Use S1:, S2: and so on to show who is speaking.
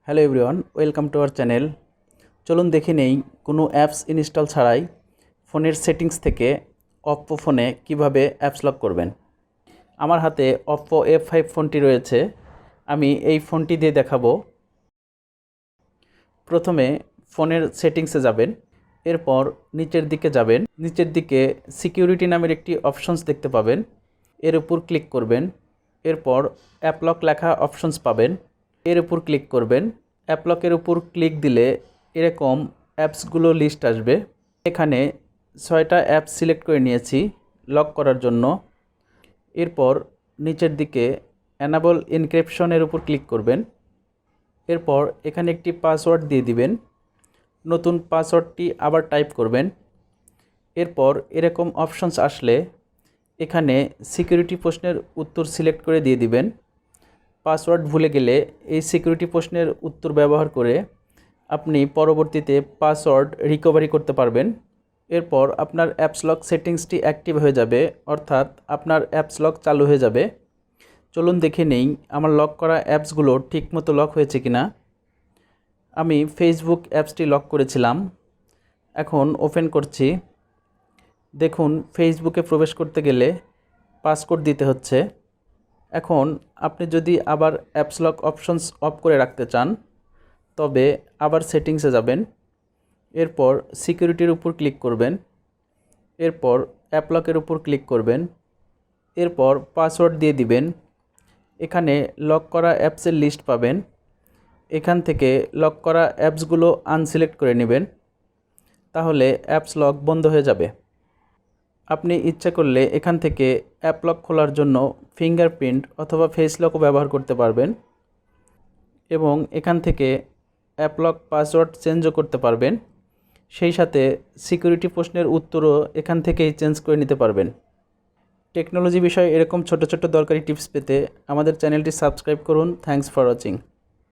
S1: Hello everyone, welcome to our channel. চলুন দেখে নেই কোনো অ্যাপস ইনস্টল ছাড়াই ফোনের সেটিংস থেকে অপ্পো ফোনে কিভাবে অ্যাপস লক করবেন। আমার হাতে Oppo F5 ফোনটি রয়েছে, আমি এই ফোনটি দিয়ে দেখাবো। প্রথমে ফোনের সেটিংসে যাবেন, এরপর নিচের দিকে যাবেন। নিচের দিকে সিকিউরিটি নামের একটি অপশনস দেখতে পাবেন, এর উপর ক্লিক করবেন। এরপর অ্যাপলক লেখা অপশনস পাবেন, এর উপর ক্লিক করবেন। অ্যাপলকের উপর ক্লিক দিলে এরকম অ্যাপসগুলো লিস্ট আসবে। এখানে 6টা অ্যাপস সিলেক্ট করে নিয়েছি লক করার জন্য। এরপর নিচের দিকে এনাবল এনক্রিপশনের উপর ক্লিক করবেন। এরপর এখানে একটি পাসওয়ার্ড দিয়ে দিবেন, নতুন পাসওয়ার্ডটি আবার টাইপ করবেন। এরপর এরকম অপশনস আসলে এখানে সিকিউরিটি প্রশ্নের উত্তর সিলেক্ট করে দিয়ে দিবেন। পাসওয়ার্ড ভুলে গেলে এই সিকিউরিটি প্রশ্নের উত্তর ব্যবহার করে আপনি পরবর্তীতে পাসওয়ার্ড রিকভারি করতে পারবেন। এরপর আপনার অ্যাপস লক সেটিংসটি অ্যাক্টিভ হয়ে যাবে, অর্থাৎ আপনার অ্যাপস লক চালু হয়ে যাবে। চলুন দেখে নেই আমার লক করা অ্যাপসগুলো ঠিকমতো লক হয়েছে কিনা। আমি ফেসবুক অ্যাপসটি লক করেছিলাম, এখন ওপেন করছি। দেখুন ফেসবুকে প্রবেশ করতে গেলে পাসকোড দিতে হচ্ছে। এখন আপনি যদি আবার অ্যাপস লক অপশনস অফ করে রাখতে চান তবে আবার সেটিংসে যাবেন। এরপর সিকিউরিটির উপর ক্লিক করবেন। এরপর অ্যাপলকের উপর ক্লিক করবেন। এরপর পাসওয়ার্ড দিয়ে দিবেন। এখানে লক করা অ্যাপসের লিস্ট পাবেন, এখান থেকে লক করা অ্যাপসগুলো আনসিলেক্ট করে নেবেন, তাহলে অ্যাপস লক বন্ধ হয়ে যাবে। আপনি ইচ্ছা করলে এখান থেকে অ্যাপলক খোলার জন্য ফিঙ্গারপ্রিন্ট অথবা ফেস লকও ব্যবহার করতে পারবেন এবং এখান থেকে অ্যাপলক পাসওয়ার্ড চেঞ্জও করতে পারবেন। সেই সাথে সিকিউরিটি প্রশ্নের উত্তরও এখান থেকেই চেঞ্জ করে নিতে পারবেন। টেকনোলজি বিষয়ে এরকম ছোট ছোট দরকারি টিপস পেতে আমাদের চ্যানেলটি সাবস্ক্রাইব করুন। Thanks for watching.